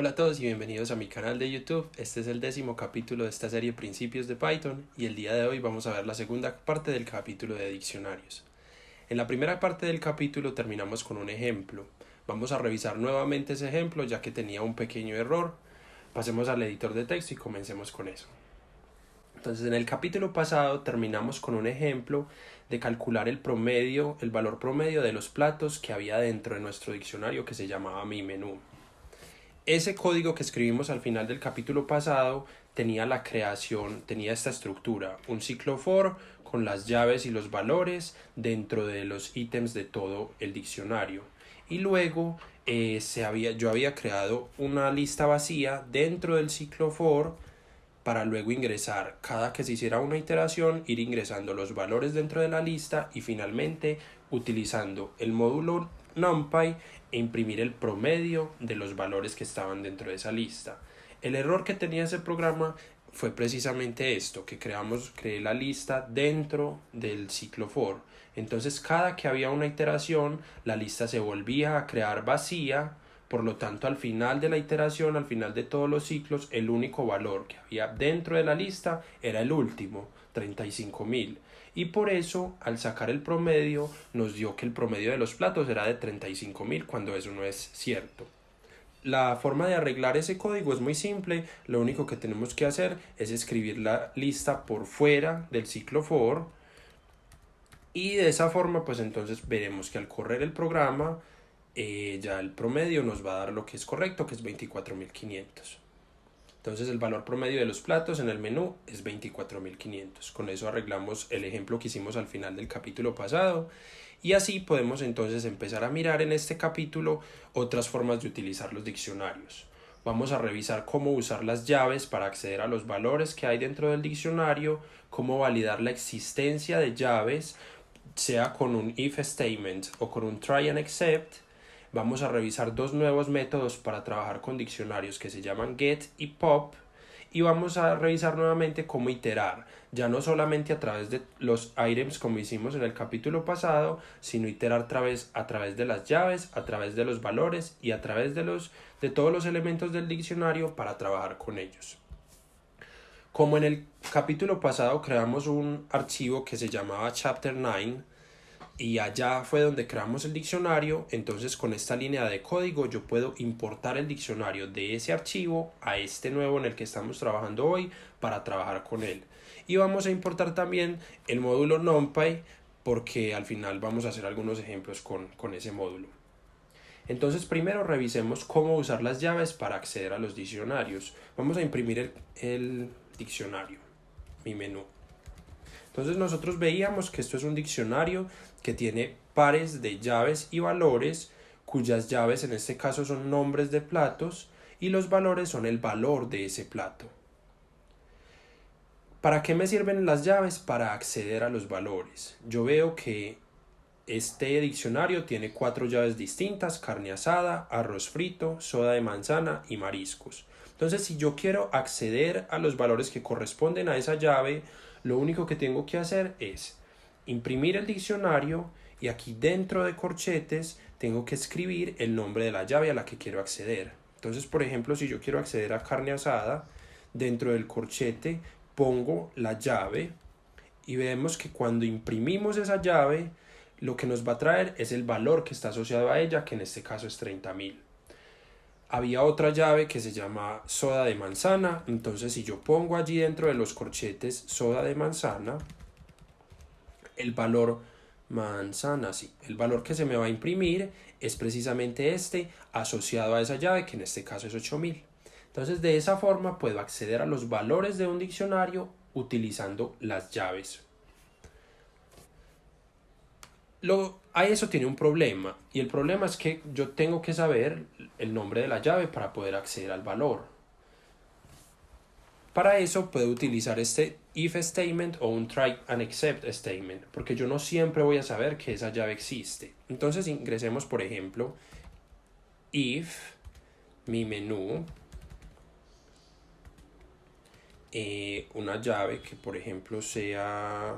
Hola a todos y bienvenidos a mi canal de YouTube. Este es el 10º capítulo de esta serie Principios de Python y el día de hoy vamos a ver la segunda parte del capítulo de diccionarios. En la primera parte del capítulo terminamos con un ejemplo. Vamos a revisar nuevamente ese ejemplo ya que tenía un pequeño error. Pasemos al editor de texto y comencemos con eso. Entonces en el capítulo pasado terminamos con un ejemplo de calcular el valor promedio de los platos que había dentro de nuestro diccionario que se llamaba mi menú. Ese código que escribimos al final del capítulo pasado tenía esta estructura, un ciclo for con las llaves y los valores dentro de los ítems de todo el diccionario. Y luego yo había creado una lista vacía dentro del ciclo for para luego ingresar, cada que se hiciera una iteración, ir ingresando los valores dentro de la lista y finalmente utilizando el módulo NumPy e imprimir el promedio de los valores que estaban dentro de esa lista. El error que tenía ese programa fue precisamente esto, que creé la lista dentro del ciclo for. Entonces cada que había una iteración, la lista se volvía a crear vacía. Por lo tanto, al final de la iteración, al final de todos los ciclos, el único valor que había dentro de la lista era el último, 35.000. Y por eso, al sacar el promedio, nos dio que el promedio de los platos era de 35.000, cuando eso no es cierto. La forma de arreglar ese código es muy simple. Lo único que tenemos que hacer es escribir la lista por fuera del ciclo for. Y de esa forma, pues entonces veremos que al correr el programa, ya el promedio nos va a dar lo que es correcto, que es 24.500. Entonces el valor promedio de los platos en el menú es 24.500. Con eso arreglamos el ejemplo que hicimos al final del capítulo pasado. Y así podemos entonces empezar a mirar en este capítulo otras formas de utilizar los diccionarios. Vamos a revisar cómo usar las llaves para acceder a los valores que hay dentro del diccionario, cómo validar la existencia de llaves, sea con un if statement o con un try and except. Vamos a revisar dos nuevos métodos para trabajar con diccionarios que se llaman get y pop. Y vamos a revisar nuevamente cómo iterar, ya no solamente a través de los items como hicimos en el capítulo pasado, sino iterar a través de las llaves, a través de los valores y a través de todos los elementos del diccionario para trabajar con ellos. Como en el capítulo pasado creamos un archivo que se llamaba Chapter 9, y allá fue donde creamos el diccionario, entonces con esta línea de código yo puedo importar el diccionario de ese archivo a este nuevo en el que estamos trabajando hoy para trabajar con él. Y vamos a importar también el módulo NumPy porque al final vamos a hacer algunos ejemplos con ese módulo. Entonces primero revisemos cómo usar las llaves para acceder a los diccionarios. Vamos a imprimir el diccionario, mi menú. Entonces nosotros veíamos que esto es un diccionario que tiene pares de llaves y valores, cuyas llaves en este caso son nombres de platos y los valores son el valor de ese plato. ¿Para qué me sirven las llaves? Para acceder a los valores. Yo veo que este diccionario tiene 4 llaves distintas: carne asada, arroz frito, soda de manzana y mariscos. Entonces, si yo quiero acceder a los valores que corresponden a esa llave, lo único que tengo que hacer es imprimir el diccionario y aquí dentro de corchetes tengo que escribir el nombre de la llave a la que quiero acceder. Entonces, por ejemplo, si yo quiero acceder a carne asada, dentro del corchete pongo la llave y vemos que cuando imprimimos esa llave, lo que nos va a traer es el valor que está asociado a ella, que en este caso es 30.000. Había otra llave que se llama soda de manzana, entonces si yo pongo allí dentro de los corchetes soda de manzana, el valor el valor que se me va a imprimir es precisamente este asociado a esa llave, que en este caso es 8.000. Entonces de esa forma puedo acceder a los valores de un diccionario utilizando las llaves. Eso tiene un problema, y el problema es que yo tengo que saber el nombre de la llave para poder acceder al valor. Para eso puedo utilizar este if statement o un try and except statement, porque yo no siempre voy a saber que esa llave existe. Entonces ingresemos, por ejemplo, if mi menú, una llave que por ejemplo sea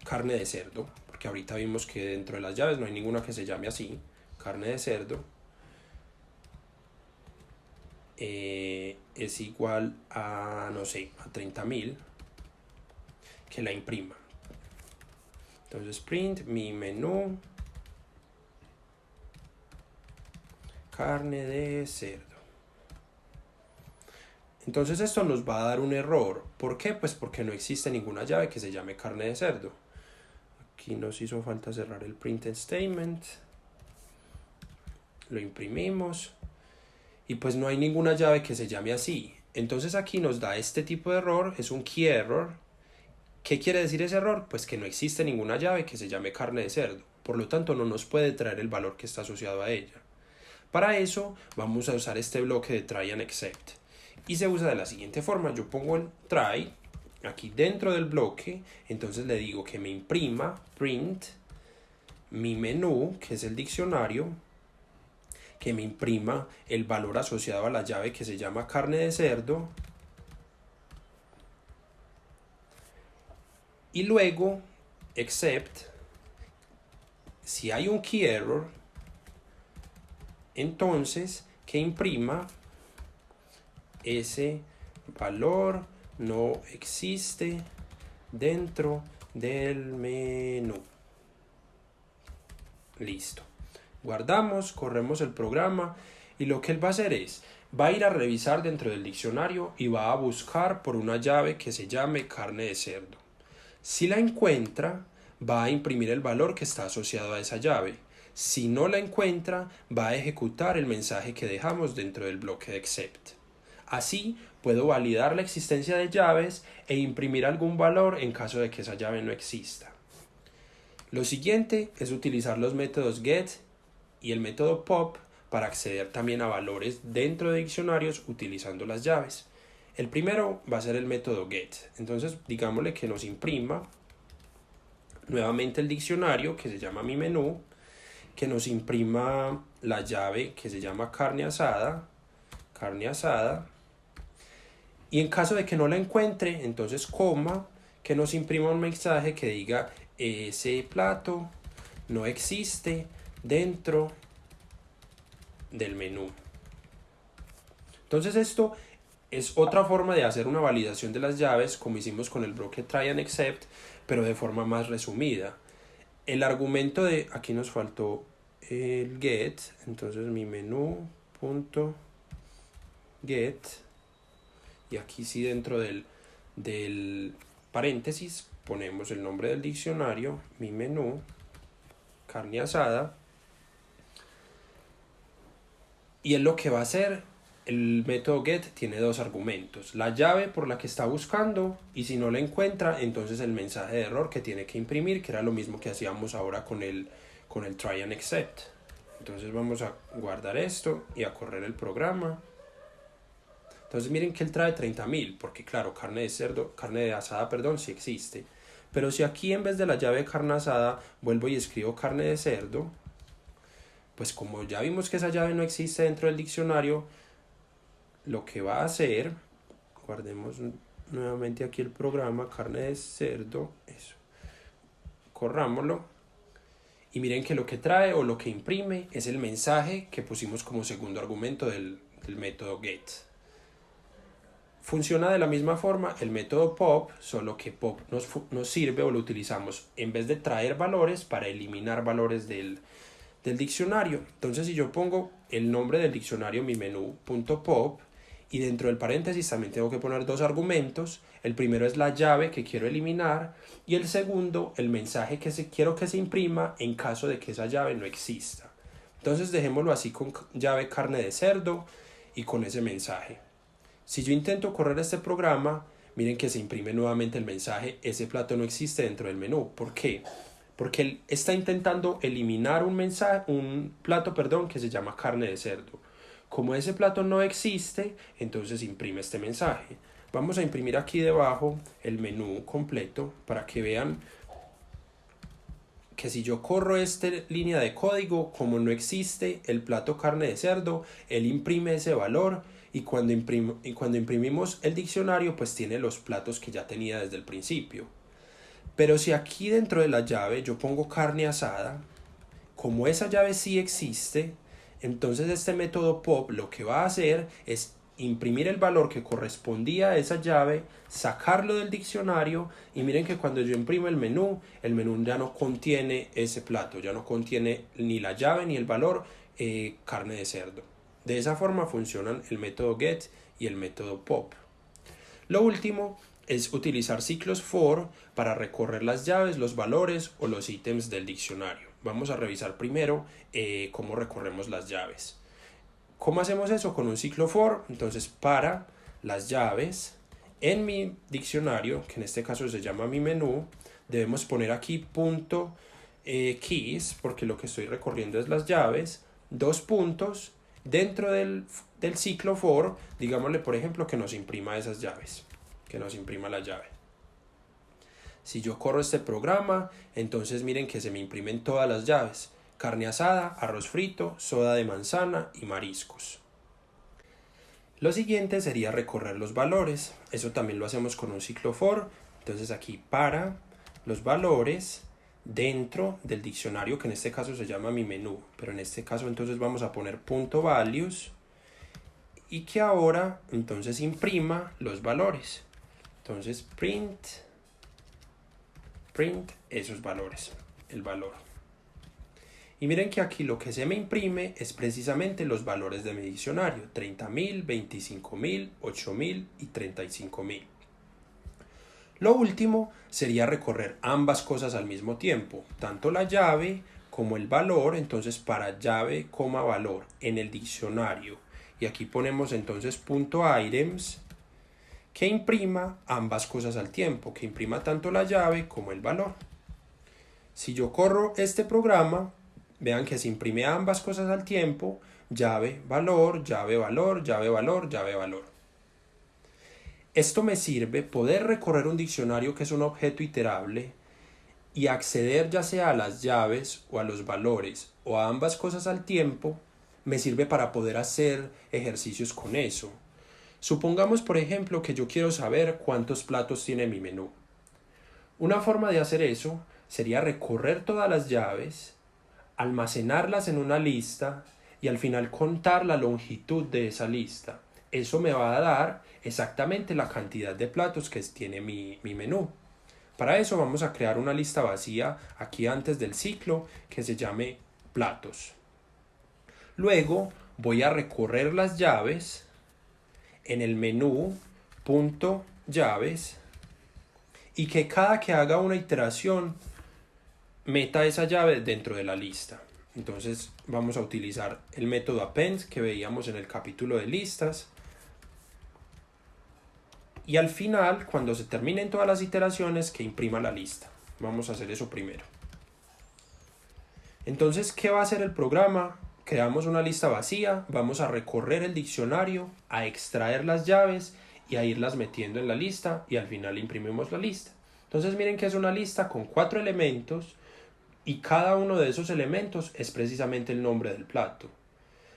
carne de cerdo, porque ahorita vimos que dentro de las llaves no hay ninguna que se llame así, carne de cerdo. es igual a, no sé, a 30.000, que la imprima. Entonces print mi menú carne de cerdo. Entonces esto nos va a dar un error. ¿Por qué? Pues porque no existe ninguna llave que se llame carne de cerdo. Aquí nos hizo falta cerrar el print statement. Lo imprimimos. Y pues no hay ninguna llave que se llame así. Entonces aquí nos da este tipo de error. Es un key error. ¿Qué quiere decir ese error? Pues que no existe ninguna llave que se llame carne de cerdo. Por lo tanto no nos puede traer el valor que está asociado a ella. Para eso vamos a usar este bloque de try and except. Y se usa de la siguiente forma. Yo pongo el try aquí dentro del bloque. Entonces le digo que me imprima print mi menú, que es el diccionario, que me imprima el valor asociado a la llave que se llama carne de cerdo. Y luego, except, si hay un key error, entonces que imprima ese valor no existe dentro del menú. Listo. Guardamos, corremos el programa y lo que él va a hacer es, va a ir a revisar dentro del diccionario y va a buscar por una llave que se llame carne de cerdo. Si la encuentra, va a imprimir el valor que está asociado a esa llave. Si no la encuentra, va a ejecutar el mensaje que dejamos dentro del bloque de except. Así puedo validar la existencia de llaves e imprimir algún valor en caso de que esa llave no exista. Lo siguiente es utilizar los métodos get y el método pop para acceder también a valores dentro de diccionarios utilizando las llaves. El primero va a ser el método get. Entonces digámosle que nos imprima nuevamente el diccionario que se llama mi menú, que nos imprima la llave que se llama carne asada, y en caso de que no la encuentre, entonces coma, que nos imprima un mensaje que diga ese plato no existe dentro del menú. Entonces esto es otra forma de hacer una validación de las llaves, como hicimos con el bloque try and except, pero de forma más resumida. El argumento de, aquí nos faltó el get, entonces mi menú punto get, y aquí sí dentro del paréntesis ponemos el nombre del diccionario, mi menú, carne asada, y él lo que va a hacer, el método get tiene dos argumentos, la llave por la que está buscando, y si no la encuentra, entonces el mensaje de error que tiene que imprimir, que era lo mismo que hacíamos ahora con el try and except. Entonces vamos a guardar esto y a correr el programa. Entonces miren que él trae 30.000, porque claro, carne de asada, sí existe. Pero si aquí en vez de la llave carne asada vuelvo y escribo carne de cerdo, pues como ya vimos que esa llave no existe dentro del diccionario, lo que va a hacer, guardemos nuevamente aquí el programa, carne de cerdo, eso, corrámoslo, y miren que lo que trae o lo que imprime es el mensaje que pusimos como segundo argumento del método get. Funciona de la misma forma el método pop, solo que pop nos sirve o lo utilizamos en vez de traer valores para eliminar valores del diccionario. Entonces si yo pongo el nombre del diccionario mi menú.pop y dentro del paréntesis también tengo que poner dos argumentos, el primero es la llave que quiero eliminar y el segundo el mensaje que quiero que se imprima en caso de que esa llave no exista. Entonces dejémoslo así con llave carne de cerdo y con ese mensaje. Si yo intento correr este programa, miren que se imprime nuevamente el mensaje, ese plato no existe dentro del menú. ¿Por qué? Porque él está intentando eliminar un plato que se llama carne de cerdo. Como ese plato no existe, entonces imprime este mensaje. Vamos a imprimir aquí debajo el menú completo para que vean que si yo corro esta línea de código, como no existe el plato carne de cerdo, él imprime ese valor y cuando imprimimos el diccionario, pues tiene los platos que ya tenía desde el principio. Pero si aquí dentro de la llave yo pongo carne asada, como esa llave sí existe, entonces este método pop lo que va a hacer es imprimir el valor que correspondía a esa llave, sacarlo del diccionario y miren que cuando yo imprimo el menú ya no contiene ese plato, ya no contiene ni la llave ni el valor carne de cerdo. De esa forma funcionan el método get y el método pop. Lo último es utilizar ciclos for para recorrer las llaves, los valores o los ítems del diccionario. Vamos a revisar primero cómo recorremos las llaves. ¿Cómo hacemos eso? Con un ciclo for. Entonces, para las llaves en mi diccionario, que en este caso se llama mi menú, debemos poner aquí punto keys, porque lo que estoy recorriendo es las llaves, dos puntos, dentro del ciclo for, digámosle por ejemplo que nos imprima esas llaves, que nos imprima la llave. Si yo corro este programa, entonces miren que se me imprimen todas las llaves: carne asada, arroz frito, soda de manzana y mariscos. Lo siguiente sería recorrer los valores. Eso también lo hacemos con un ciclo for. Entonces aquí para los valores dentro del diccionario, que en este caso se llama mi menú, pero en este caso entonces vamos a poner punto values y que ahora entonces imprima los valores. Entonces print esos valores, el valor. Y miren que aquí lo que se me imprime es precisamente los valores de mi diccionario: 30.000, 25.000, 8.000 y 35.000. Lo último sería recorrer ambas cosas al mismo tiempo, tanto la llave como el valor. Entonces para llave, valor en el diccionario, y aquí ponemos entonces punto items, que imprima ambas cosas al tiempo, que imprima tanto la llave como el valor. Si yo corro este programa, vean que se imprime ambas cosas al tiempo: llave, valor, llave, valor, llave, valor, llave, valor. Esto me sirve poder recorrer un diccionario, que es un objeto iterable, y acceder ya sea a las llaves o a los valores o a ambas cosas al tiempo. Me sirve para poder hacer ejercicios con eso. Supongamos, por ejemplo, que yo quiero saber cuántos platos tiene mi menú. Una forma de hacer eso sería recorrer todas las llaves, almacenarlas en una lista y al final contar la longitud de esa lista. Eso me va a dar exactamente la cantidad de platos que tiene mi menú. Para eso vamos a crear una lista vacía aquí antes del ciclo que se llame platos. Luego voy a recorrer las llaves en el menú punto llaves y que cada que haga una iteración meta esa llave dentro de la lista. Entonces vamos a utilizar el método append que veíamos en el capítulo de listas. Y al final, cuando se terminen todas las iteraciones, que imprima la lista. Vamos a hacer eso primero. Entonces, ¿qué va a hacer el programa? Creamos una lista vacía, vamos a recorrer el diccionario, a extraer las llaves y a irlas metiendo en la lista, y al final imprimimos la lista. Entonces miren que es una lista con 4 elementos y cada uno de esos elementos es precisamente el nombre del plato.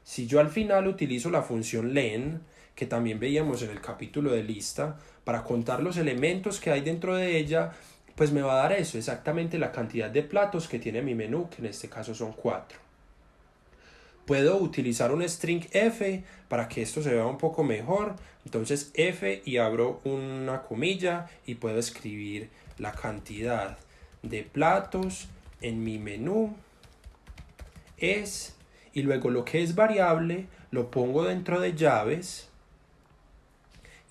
Si yo al final utilizo la función len, que también veíamos en el capítulo de lista, para contar los elementos que hay dentro de ella, pues me va a dar eso, exactamente la cantidad de platos que tiene mi menú, que en este caso son 4. Puedo utilizar un string f para que esto se vea un poco mejor. Entonces f y abro una comilla y puedo escribir la cantidad de platos en mi menú es, y luego lo que es variable lo pongo dentro de llaves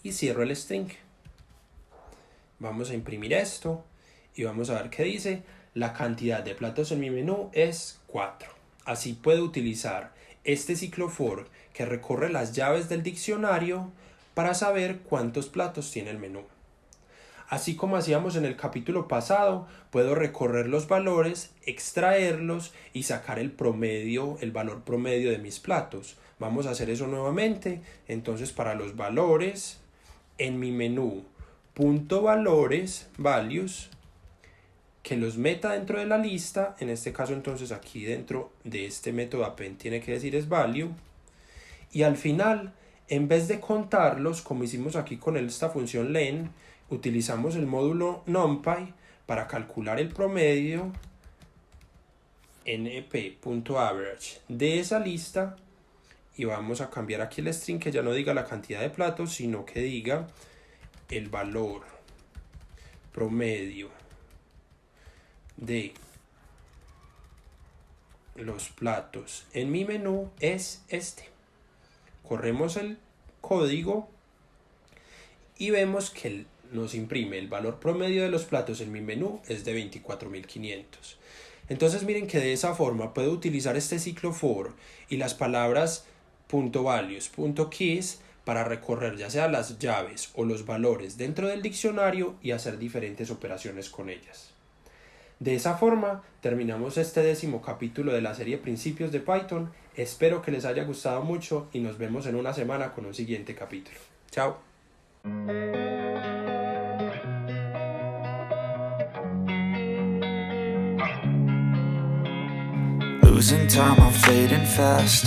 y cierro el string. Vamos a imprimir esto y vamos a ver qué dice: la cantidad de platos en mi menú es 4. Así puedo utilizar este ciclo for que recorre las llaves del diccionario para saber cuántos platos tiene el menú. Así como hacíamos en el capítulo pasado, puedo recorrer los valores, extraerlos y sacar el promedio, el valor promedio de mis platos. Vamos a hacer eso nuevamente. Entonces, para los valores, en mi menú, punto valores, values, que los meta dentro de la lista. En este caso entonces aquí dentro de este método append tiene que decir es value, y al final, en vez de contarlos como hicimos aquí con esta función len, utilizamos el módulo numpy para calcular el promedio np.average de esa lista y vamos a cambiar aquí el string que ya no diga la cantidad de platos, sino que diga el valor promedio de los platos en mi menú es este. Corremos el código y vemos que nos imprime el valor promedio de los platos en mi menú es de 24.500. Entonces miren que de esa forma puedo utilizar este ciclo for y las palabras .values, .keys para recorrer ya sea las llaves o los valores dentro del diccionario y hacer diferentes operaciones con ellas. De esa forma terminamos este 10º capítulo de la serie Principios de Python. Espero que les haya gustado mucho y nos vemos en una semana con un siguiente capítulo. Chao. Losing time, I'm fading fast.